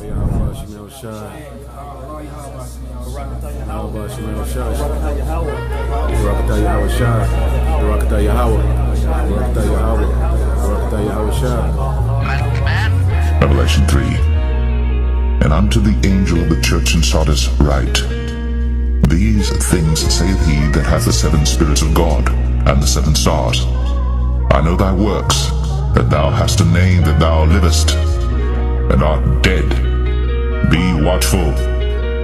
YAHAWASHI Revelation 3. And unto the angel of the church in Sardis write, These things saith he that hath the 7 spirits of God, and the 7 stars. I know thy works, that thou hast a name that thou livest, and art dead. Be watchful,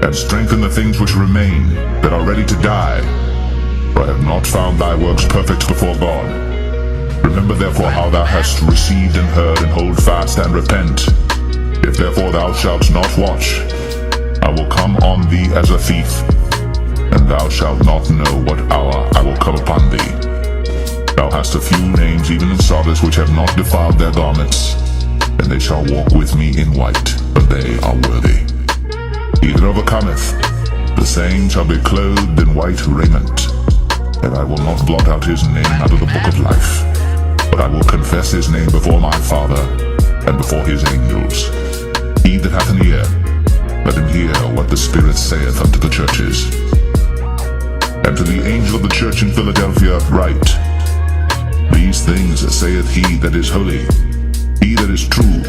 and strengthen the things which remain, that are ready to die. For I have not found thy works perfect before God. Remember therefore how thou hast received and heard, and hold fast and repent. If therefore thou shalt not watch, I will come on thee as a thief, and thou shalt not know what hour I will come upon thee. Thou hast a few names even in Sardis which have not defiled their garments, and they shall walk with me in white, for they are worthy. He that overcometh, the same shall be clothed in white raiment, and I will not blot out his name out of the book of life, but I will confess his name before my Father and before his angels. He that hath an ear, let him hear what the Spirit saith unto the churches. And to the angel of the church in Philadelphia write, These things saith he that is holy, he that is true,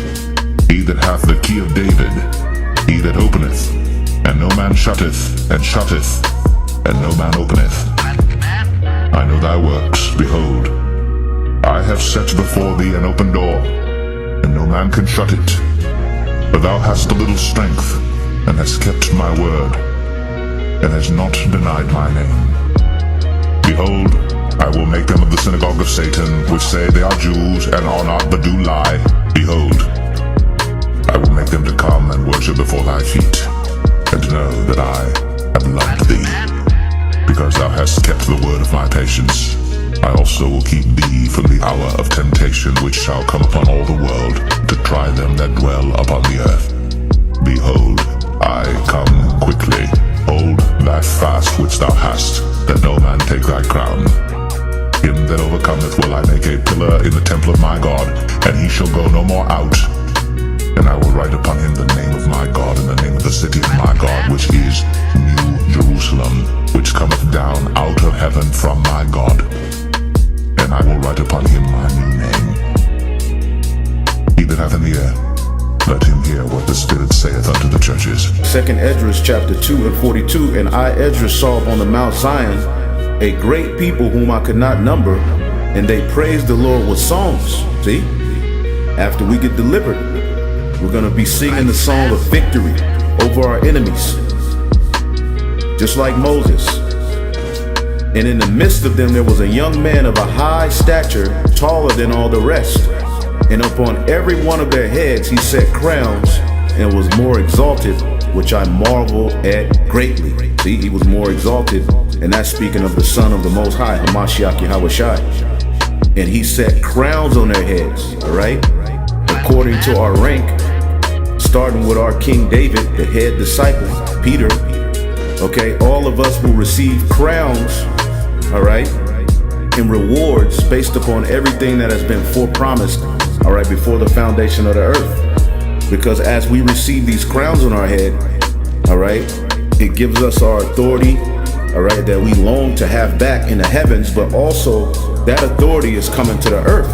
he that hath the key of David, he that openeth, and no man shutteth, and shutteth, and no man openeth. I know thy works, behold, I have set before thee an open door, and no man can shut it. For thou hast a little strength, and hast kept my word, and hast not denied my name. Behold, I will make them of the synagogue of Satan, which say they are Jews, and are not, but do lie. Behold, I will make them to come and worship before thy feet, and to know that I have loved thee. Because thou hast kept the word of my patience, I also will keep thee from the hour of temptation which shall come upon all the world, to try them that dwell upon the earth. Behold, I come quickly. Hold that fast which thou hast, that no man take thy crown. Him that overcometh will I make a pillar in the temple of my God, and he shall go no more out. And I will write upon him the name of my God, and the name of the city of my God, which is New Jerusalem, which cometh down out of heaven from my God. And I will write upon him my new name. He that hath an ear, let him hear what the Spirit saith unto the churches. 2 Esdras chapter 2 and 42. And I, Esdras, saw upon the Mount Zion a great people whom I could not number, and they praised the Lord with songs. See? After we get delivered, we're going to be singing the song of victory over our enemies, just like Moses. And in the midst of them there was a young man of a high stature, taller than all the rest. And upon every one of their heads he set crowns, and was more exalted, which I marveled at greatly. See, he was more exalted, and that's speaking of the Son of the Most High, Hamashiach YAHAWASHI. And he set crowns on their heads, all right? According to our rank, starting with our King David, the head disciple, Peter, okay? All of us will receive crowns, all right? And rewards based upon everything that has been forepromised, all right, before the foundation of the earth. Because as we receive these crowns on our head, all right, it gives us our authority, all right, that we long to have back in the heavens, but also that authority is coming to the earth.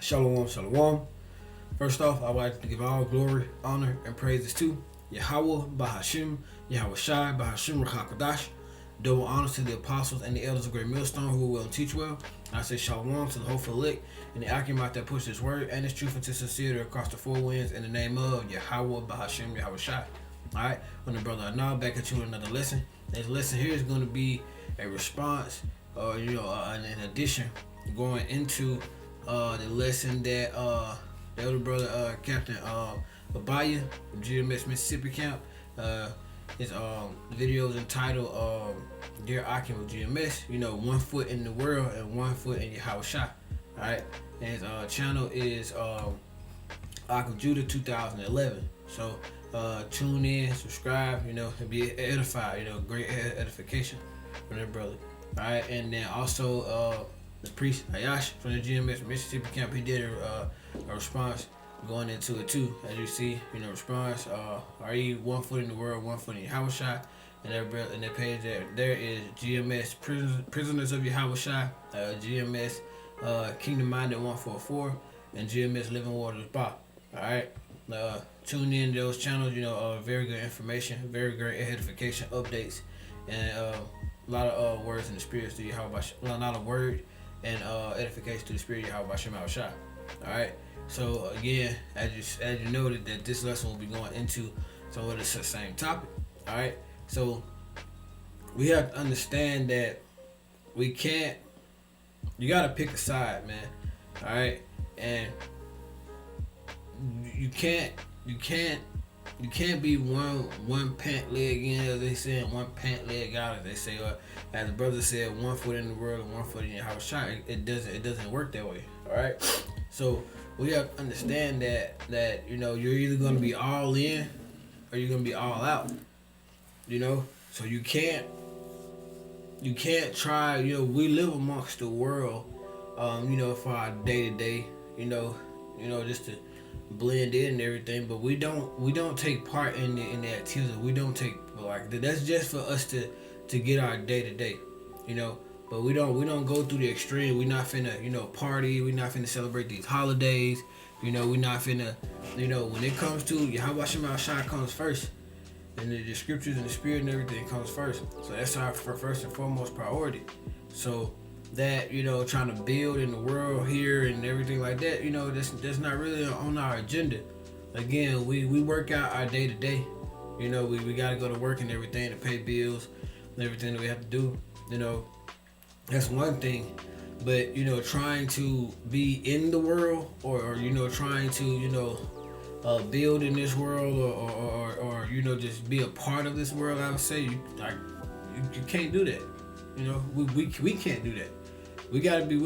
Shalawam, shalawam. First off, I would like to give all glory, honor, and praises to YAHAWAH, Bahasham, YAHAWASHI, Bahasham, KJV. Double honors to the apostles and the elders of Great Millstone who will teach well. I say shalom to the hopeful elect and the accurate that push His word and His truth into sincerity across the four winds in the name of YAHAWAH, Bahasham, YAHAWASHI. Alright, when the brother now back at you with another lesson. This lesson here is going to be a response, or an addition going into the lesson that the elder brother Captain Abaya from GMS Mississippi Camp, his video is entitled dear Akim of GMS, you know, 1 foot in the world and 1 foot in YAHAWASHI. Alright. And his channel is Akim Judah 2011. So tune in, subscribe, you know, and be edified, you know, great edification from that brother. Alright, and then also the priest Ayash from the GMS Mississippi camp, he did a response going into it too. As you see, you know, response, are you 1 foot in the world, 1 foot in YAHAWASHI? And that page there is GMS Prisoners of YAHAWASHI, GMS Kingdom Minded 144, and GMS Living Waters Bar. Alright. Tune in to those channels, you know, very good information, very great edification updates, and a lot of words in the spirit to YAHAWASHI, a lot of word and edification to the spirit YAHAWASHI. Alright. So again, as you noted, that this lesson will be going into some of the same topic. Alright. So we have to understand that we can't, you gotta pick a side, man. Alright? And you can't be one pant leg in, as they say, and one pant leg out, as they say, or as the brother said, 1 foot in the world and 1 foot in YAHAWASHI. It doesn't work that way. Alright? So we have to understand that you know, you're either gonna be all in or you're gonna be all out. You know, so you can't try, you know, we live amongst the world, you know, for our day to day, you know, just to blend in and everything, but we don't take part in the activity. We don't take, like, that's just for us to get our day to day, you know, but we don't go through the extreme. We not finna, you know, party. We not finna celebrate these holidays. You know, we not finna, you know, when it comes to YAHAWASHI comes first. And the scriptures and the spirit and everything comes first. So that's our first and foremost priority. So that, you know, trying to build in the world here and everything like that, you know, that's not really on our agenda. Again, we work out our day to day. You know, we got to go to work and everything to pay bills and everything that we have to do. You know, that's one thing. But, you know, trying to be in the world or you know, trying to, you know, build in this world or you know, just be a part of this world, I would say you can't do that. You know, we can't do that. We gotta be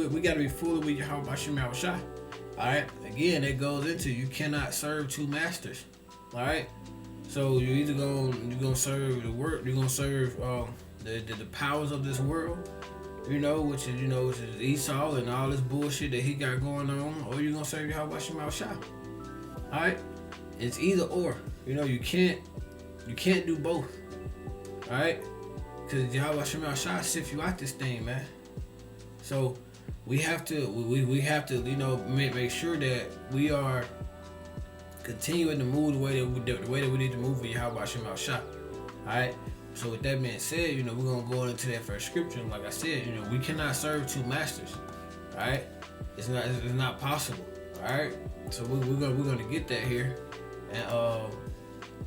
fully with YAHAWASHI. Alright, again, that goes into, you cannot serve two masters. Alright, so you're either gonna serve the work, you're gonna serve the powers of this world, you know, which is Esau and all this bullshit that he got going on, or you're gonna serve YAHAWASHI. Alright, it's either or. You know, you can't do both. Alright, because YAHAWASHI sift you out this thing, man. So we have to you know, make sure that we are continuing to move the way that we need to move for YAHAWASHI. Alright. So with that being said, you know, we're gonna go into that first scripture. And like I said, you know, we cannot serve two masters. Alright? It's not possible. Alright? So we're gonna get that here. And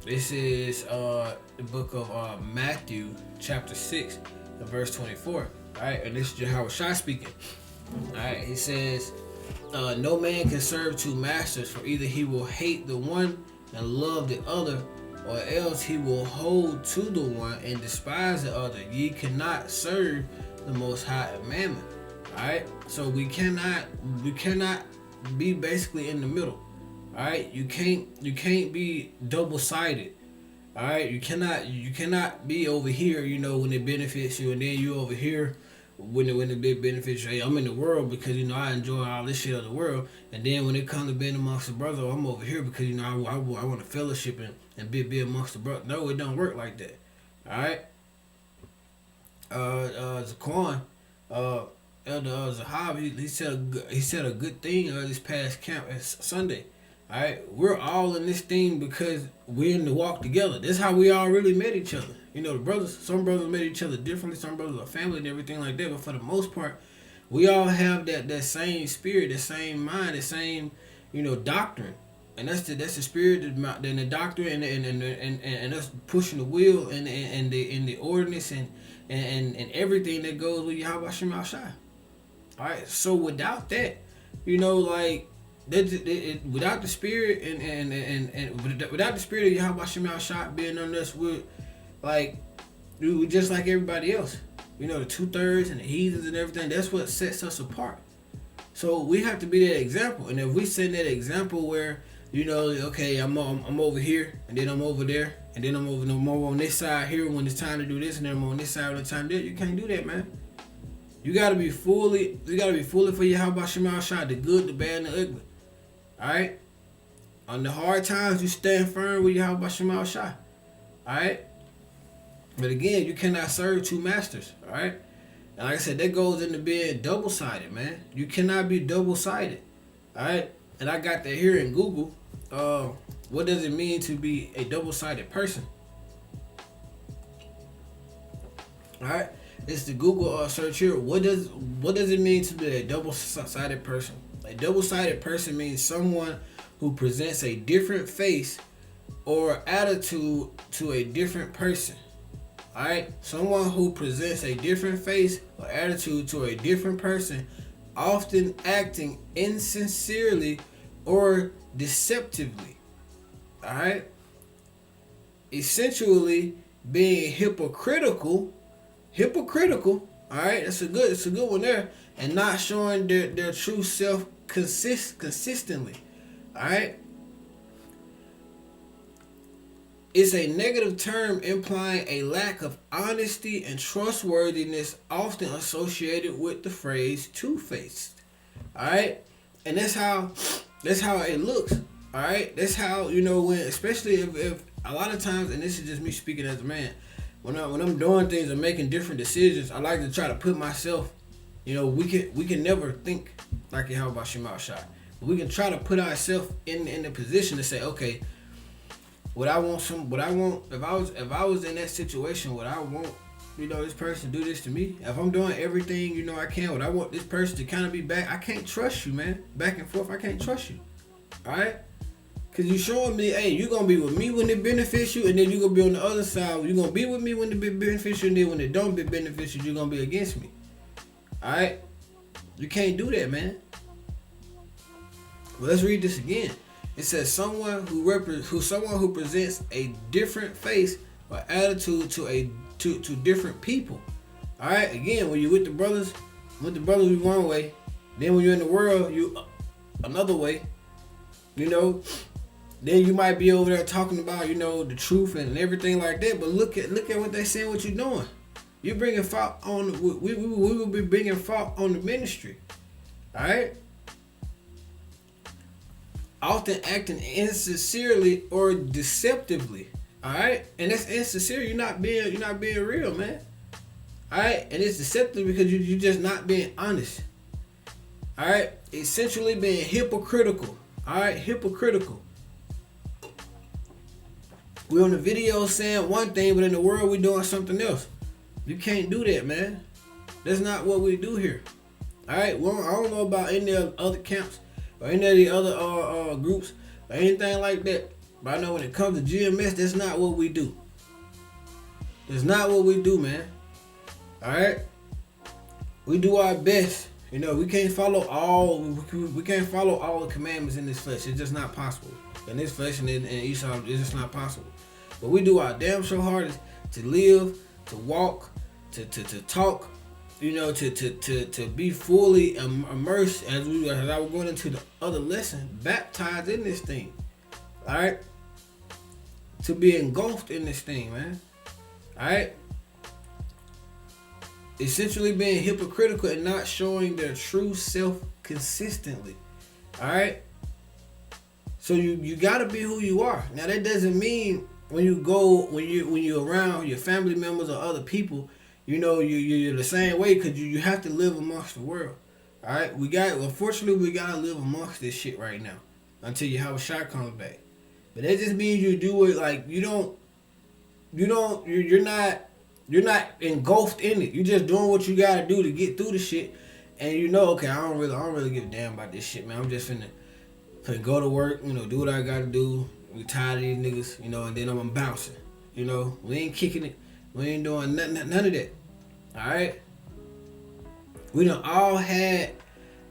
this is the book of Matthew chapter 6 and verse 24. Alright, and this is YAHAWASHI speaking. Alright, he says, no man can serve two masters, for either he will hate the one and love the other, or else he will hold to the one and despise the other. Ye cannot serve the Most High and Mammon. Alright, so we cannot be basically in the middle. Alright, you can't be double-sided. Alright, you cannot be over here, you know, when it benefits you, and then you over here when it benefits you. Hey, I'm in the world because, you know, I enjoy all this shit of the world, and then when it comes to being amongst the brothers, I'm over here because, you know, I want to fellowship and be amongst the brothers. No, it don't work like that. Alright, Zaquan, Elder Zahab, he said a good thing this past camp Sunday. Alright, we're all in this thing because we're in the walk together. That's how we all really met each other. You know, the brothers, some brothers met each other differently, some brothers are family and everything like that, but for the most part, we all have that same spirit, the same mind, the same, you know, doctrine. And that's the spirit, and the doctrine, and us pushing the wheel and the ordinance and everything that goes with YAHAWASHI. Alright, so without that, you know, like, without the spirit and without the spirit of YAHAWASHI being on us, we're just like everybody else. you know, the 2/3 and the heathens and everything. That's what sets us apart. So we have to be that example. And if we set that example where, you know, okay, I'm over here, and then I'm over there, and then I'm over on this side here when it's time to do this, and then I'm on this side when it's time to do it. You can't do that, man. You gotta be fully for YAHAWASHI, the good, the bad, and the ugly. Alright? On the hard times, you stand firm with YAHAWASHI. Alright? But again, you cannot serve two masters. Alright? And like I said, that goes into being double-sided, man. You cannot be double-sided. Alright? And I got that here in Google. What does it mean to be a double-sided person? Alright? It's the Google search here. What does it mean to be a double-sided person? A double-sided person means someone who presents a different face or attitude to a different person. Alright? Someone who presents a different face or attitude to a different person, often acting insincerely or deceptively. Alright? Essentially being hypocritical. Alright, it's a good one there. And not showing their true self consistently. Alright? It's a negative term implying a lack of honesty and trustworthiness, often associated with the phrase two-faced. Alright? And that's how it looks. Alright? That's how, you know, when, especially if a lot of times, and this is just me speaking as a man, when I'm doing things and making different decisions, I like to try to put myself, you know, we can never think like YAHAWASHI. But we can try to put ourselves in the position to say, okay, if I was in that situation, would I want, you know, this person to do this to me? If I'm doing everything, you know, I can, would I want this person to kind of be back? I can't trust you, man. Back and forth, I can't trust you. Alright? Because you showing me, hey, you're going to be with me when it benefits you, and then you're going to be on the other side. You're going to be with me when it benefits you, and then when it don't be beneficial, you're going to be against me. Alright? You can't do that, man. Well, let's read this again. It says someone who presents a different face or attitude to different people. All right. Again, when you with the brothers you one way. Then when you're in the world, you another way. You know. Then you might be over there talking about, you know, the truth and everything like that. But look at what they saying. What you're doing. You're bringing fault on. We will be bringing fault on the ministry. All right. Often acting insincerely or deceptively. Alright? And that's insincere. You're not being real, man. Alright? And it's deceptive because you're just not being honest. Alright? Essentially being hypocritical. Alright? Hypocritical. We're on the video saying one thing, but in the world we're doing something else. You can't do that, man. That's not what we do here. Alright? Well, I don't know about any other camps or any of the other groups or anything like that. But I know when it comes to GMS, that's not what we do. That's not what we do, man. Alright? We do our best. You know, we can't follow all the commandments in this flesh. It's just not possible. In this flesh and in Esau, it's just not possible. But we do our damn sure hardest to live, to walk, to talk, you know, to be fully immersed as I was going into the other lesson, baptized in this thing. Alright? To be engulfed in this thing, man. Alright? Essentially being hypocritical and not showing their true self consistently. Alright? So you gotta be who you are. Now that doesn't mean when you're around your family members or other people, you know, you're the same way, because you have to live amongst the world. Alright? Unfortunately, we gotta live amongst this shit right now until YAHAWASHI comes back. But that just means you do it like you're not engulfed in it. You're just doing what you gotta do to get through the shit. And you know, okay, I don't really give a damn about this shit, man. I'm just finna go to work, you know, do what I gotta do. We tired of these niggas, you know, and then I'm bouncing. You know, we ain't kicking it. We ain't doing none of that. Alright? We done all had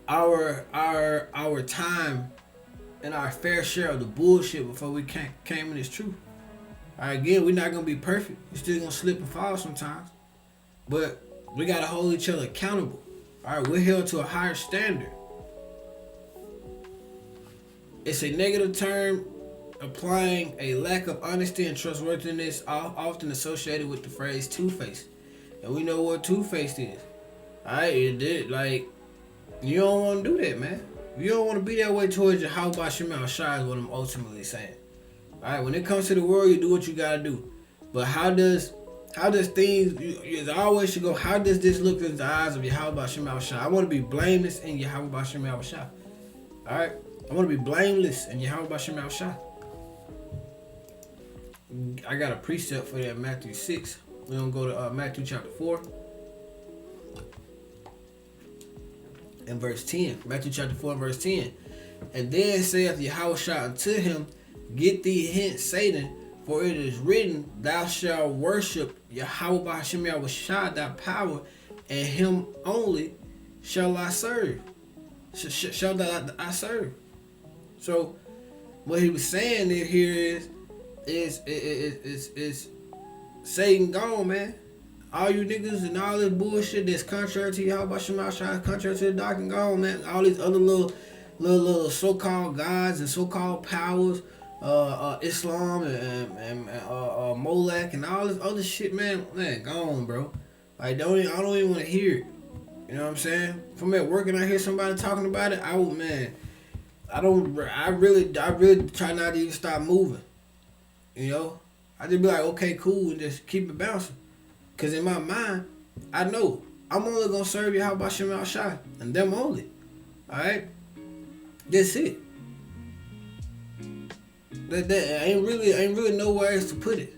our time and our fair share of the bullshit before we came in this truth. Alright, again, we're not gonna be perfect. We're still gonna slip and fall sometimes. But We gotta hold each other accountable. All right, we're held to a higher standard. It's a negative term applying a lack of honesty and trustworthiness, often associated with the phrase two-faced. And we know what two-faced is. Alright, like, you don't want to do that, man. You don't want to be that way towards your YAHAWASHI is what I'm ultimately saying. Alright, when it comes to the world, you do what you gotta do. But how does things, you always should go, how does this look in the eyes of YAHAWASHI? I want to be blameless in YAHAWASHI. Alright? I want to be blameless in YAHAWASHI. I got a precept for that in Matthew 6. We're going to go to Matthew chapter 4 and verse 10. Matthew chapter 4 and verse 10. And then saith Yahawah unto him, Get thee hence, Satan, for it is written, Thou shalt worship Yahawah Bahasham Yahushua, thy power, and him only shall I serve. Shall I serve. So what he was saying here is Satan gone, man. All you niggas and all this bullshit that's contrary to Yahawah, contrary to the doctrine, gone, man. All these other little so-called gods and so-called powers, Islam and Molech and all this other shit, man, gone, bro. Like, I don't even want to hear it. You know what I'm saying? If I'm at work and I hear somebody talking about it, I really try not to even stop moving. You know? I just be like, okay, cool, and just keep it bouncing. Cause in my mind, I know I'm only gonna serve Yahawah and them only. Alright? That's it. That ain't really nowhere else to put it.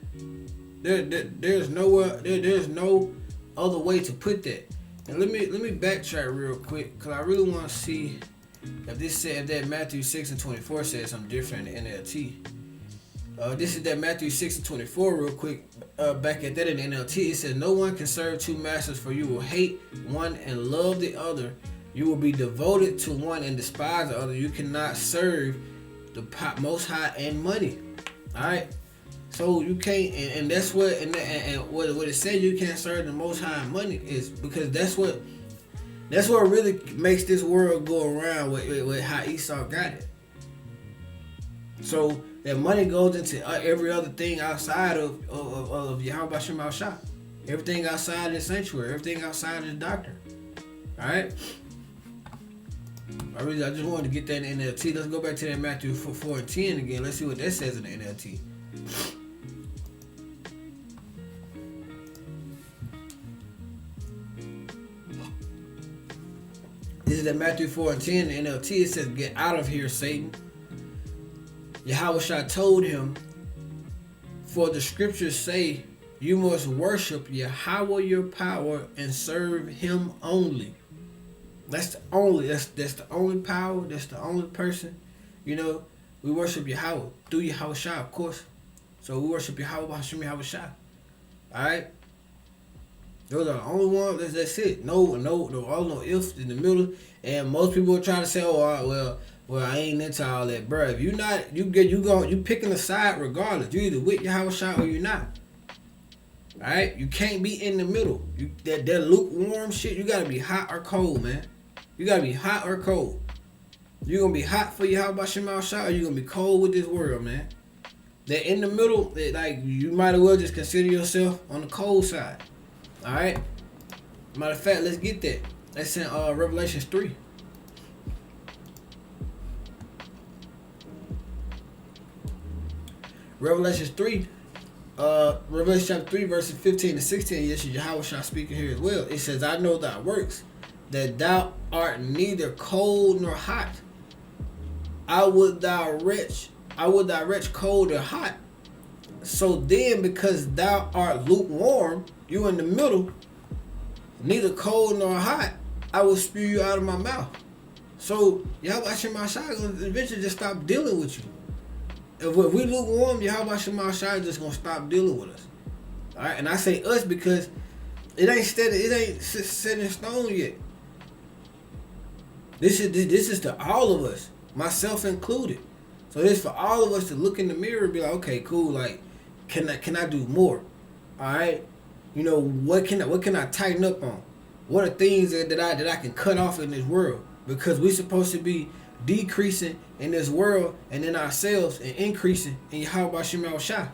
There's no other way to put that. And let me backtrack real quick, cause I really want to see if that Matthew 6 and 24 says something different in the NLT. This is that Matthew 6 and 24 real quick. Back at that in the NLT, it says, No one can serve two masters, for you will hate one and love the other. You will be devoted to one and despise the other. You cannot serve the Most High and money. All right. So you can't, and that's what, and what it said, you can't serve the Most High and money is because that's what really makes this world go around with how Esau got it. So that money goes into every other thing outside of Yahawah. Everything outside of the sanctuary, everything outside of the doctrine. All right. I just wanted to get that in the NLT. Let's go back to that Matthew 4 and 10 again. Let's see what that says in the NLT. This is that Matthew 4 and 10 in the NLT. It says, Get out of here, Satan. Yahawah told him, For the scriptures say, You must worship Yahawah your power and serve him only. That's the only power, that's the only person. You know, we worship Yahawah through Yahawah, of course. So we worship Yahawah Bahasham Yahawah. Alright? Those are the only ones, that's it. No ifs in the middle. And most people try to say, well, I ain't into all that, bro. If you're not, you picking a side regardless. You either with Yahawah or you're not. Alright? You can't be in the middle. That lukewarm shit, you gotta be hot or cold, man. You gotta be hot or cold. You're gonna be hot for Yahawah or you're gonna be cold with this world, man. That in the middle, like, you might as well just consider yourself on the cold side. Alright? Matter of fact, let's get that. That's in Revelation 3. Revelation 3, Revelation chapter 3, verses 15 and 16. Yes, Yahawah speaking here as well. It says, I know thy works, that thou art neither cold nor hot. I would thy wretch cold or hot. So then, because thou art lukewarm, you in the middle, neither cold nor hot, I will spew you out of my mouth. So Yahawah gonna eventually just stop dealing with you. If we lukewarm, Yahawah is just gonna stop dealing with us. Alright, and I say us because it ain't set in stone yet. This is to all of us, myself included. So it's for all of us to look in the mirror and be like, okay, cool, like, can I do more? Alright? You know, what can I tighten up on? what are things that I can cut off in this world? Because we're supposed to be decreasing in this world and in ourselves and increasing in YAHAWASHI.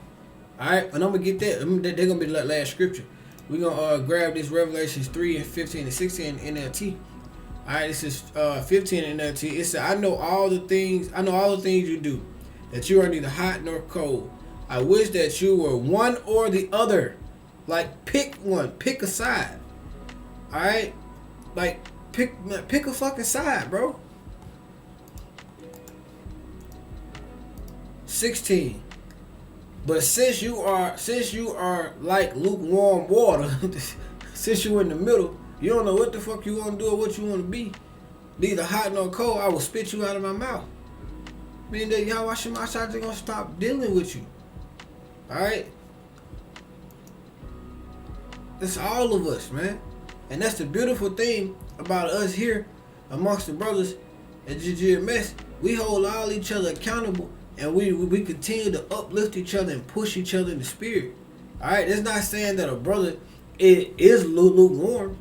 Alright, and I'm going to get that. They're going to be the last scripture. We're going to grab this Revelations 3 and 15 and 16 in NLT. Alright, this is 15 in NLT. It said, I know all the things you do, that you are neither hot nor cold. I wish that you were one or the other. Like, pick one. Pick a side. Alright? Like, pick a fucking side, bro. 16. But since you are like lukewarm water, since you're in the middle, you don't know what the fuck you want to do or what you want to be. Neither hot nor cold, I will spit you out of my mouth. Meaning that YAHAWASHI just gonna stop dealing with you. Alright? That's all of us, man. And that's the beautiful thing about us here amongst the brothers at GGMS. We hold all each other accountable, and we continue to uplift each other and push each other in the spirit. Alright? It's not saying that a brother is lukewarm.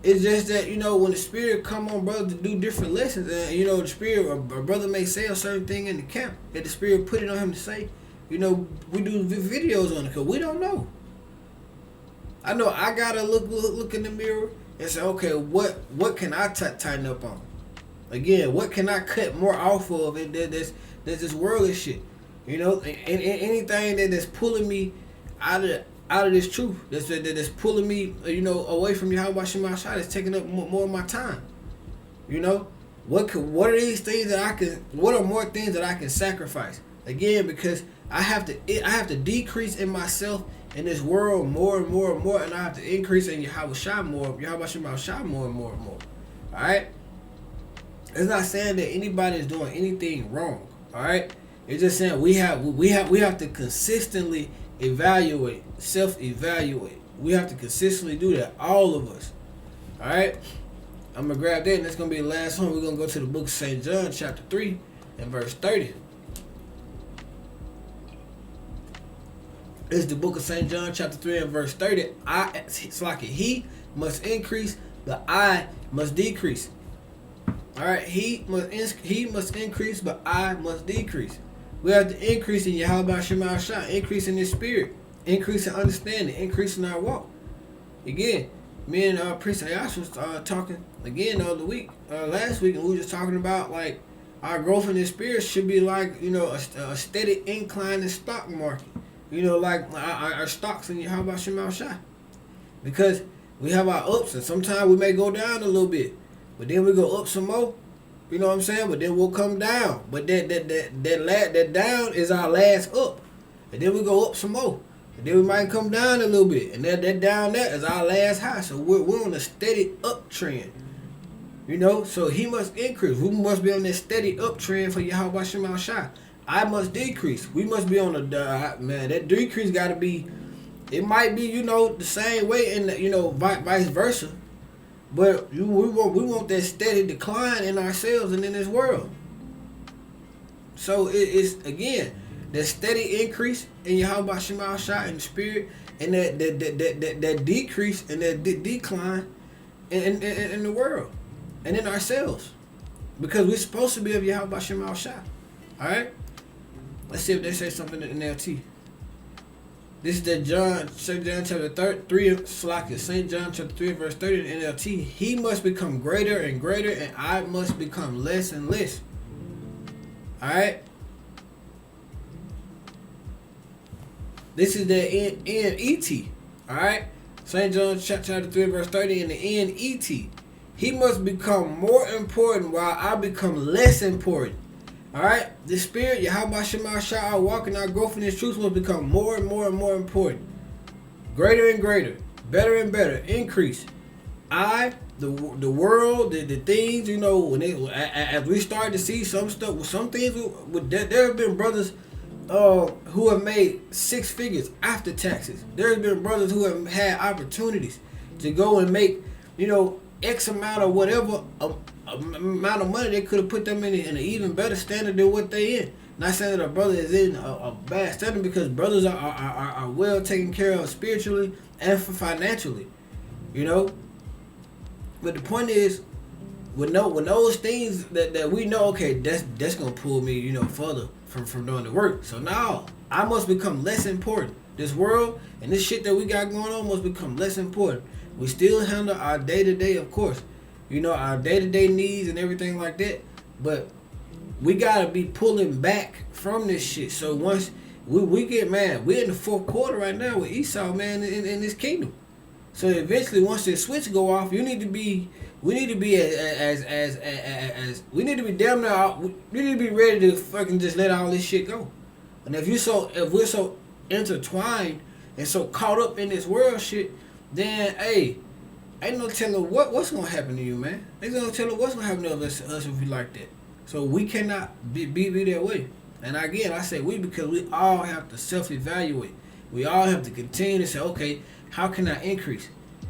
It's just that, you know, when the spirit come on brothers to do different lessons, and, you know, the spirit, a brother may say a certain thing in the camp that the spirit put it on him to say, you know, we do videos on it because we don't know. I know I gotta look in the mirror and say, okay, what can I tighten up on? Again, what can I cut more off of? There's this worldly shit, you know, and anything that's pulling me out of this truth, that's pulling me, you know, away from YAHAWASHI, that's taking up more of my time. You know, what are these things that I can? What are more things that I can sacrifice? Again, because I have to decrease in myself in this world more and more and more, and I have to increase in YAHAWASHI more and more. All right. It's not saying that anybody is doing anything wrong. All right. It's just saying we have to consistently evaluate, self-evaluate. We have to consistently do that, all of us. All right. I'm gonna grab that, and that's gonna be the last one. We're gonna go to the book of St. John, chapter 3, and verse 30. It's the book of St. John, chapter 3, and verse 30. It's like he must increase, but I must decrease. All right, he must increase, but I must decrease. We have to increase in YAHAWASHI, increase in His spirit, increase in understanding, increase in our walk. Again, me and Priest Ayash was talking again the other week, last week, and we were just talking about like our growth in the spirit should be like, you know, a steady incline in stock market. You know, like our stocks in YAHAWASHI. Because we have our ups, and sometimes we may go down a little bit, but then we go up some more. You know what I'm saying? But then we'll come down. But that down is our last up. And then we go up some more. And then we might come down a little bit. And that down there is our last high. So we're on a steady uptrend. You know? So he must increase. We must be on this steady uptrend for YAHAWASHI. I must decrease. We must be on man, that decrease got to be, it might be, you know, the same way, and, you know, vice versa. But we want that steady decline in ourselves and in this world. So it's again that steady increase in YAHAWASHI in the spirit, and that decrease and that decline in the world and in ourselves, because we're supposed to be of YAHAWASHI. All right. Let's see if they say something in NLT. This is the St. John chapter 3, St. John chapter 3, verse 30 in NLT. He must become greater and greater, and I must become less and less. Alright? This is the NET. Alright? St. John chapter 3, verse 30 in the NET. He must become more important while I become less important. Alright, the spirit, YAHAWASHI, our walk and our growth in His truth will become more and more and more important. Greater and greater, better and better, increase. The world, the things, you know, as we start to see some stuff, some things, there have been brothers who have made 6 figures after taxes. There have been brothers who have had opportunities to go and make, you know, X amount or whatever amount of money. They could have put them in an even better standard than what they in. Not saying that a brother is in a bad standard, because brothers are well taken care of spiritually and financially, you know. But the point is, when those things that we know, okay, that's gonna pull me, you know, further from doing the work. So now I must become less important. This world and this shit that we got going on must become less important. We still handle our day-to-day, of course, you know, our day-to-day needs and everything like that. But we gotta be pulling back from this shit. So once we get mad, we're in the fourth quarter right now with Esau, man, in this kingdom. So eventually, once the switch go off, we need to be we need to be damn near, we need to be ready to fucking just let all this shit go. And if we're so intertwined and so caught up in this world shit, then hey, ain't no telling what's gonna happen to you, man. Ain't no telling what's gonna happen to us if we like that. So we cannot be that way. And again, I say we because we all have to self-evaluate. We all have to continue to say, okay, how can I increase?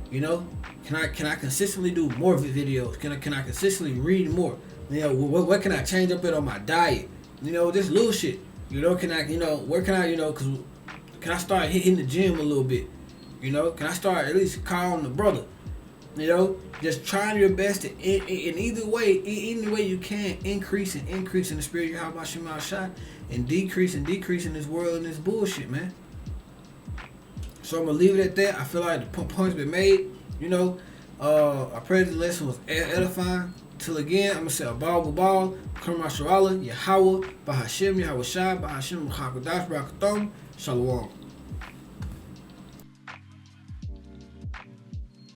You know, can I consistently do more videos? Can I consistently read more? You know, what can I change up it on my diet? You know, this little shit. You know, can I, you know, where can I, you know, cause can I start hitting the gym a little bit? You know, can I start at least calling the brother? You know, just trying your best to in either way you can increase in the spirit of YAHAWASHI and decrease in this world and this bullshit, man. So I'm gonna leave it at that. I feel like the point's been made. You know, I pray the lesson was edifying. Till again, I'm gonna say a ball, come Yasharahla, YAHAWAH, Bahasham, YAHAWASHI, Bahasham, KJV Barak, Atham, Shalawam.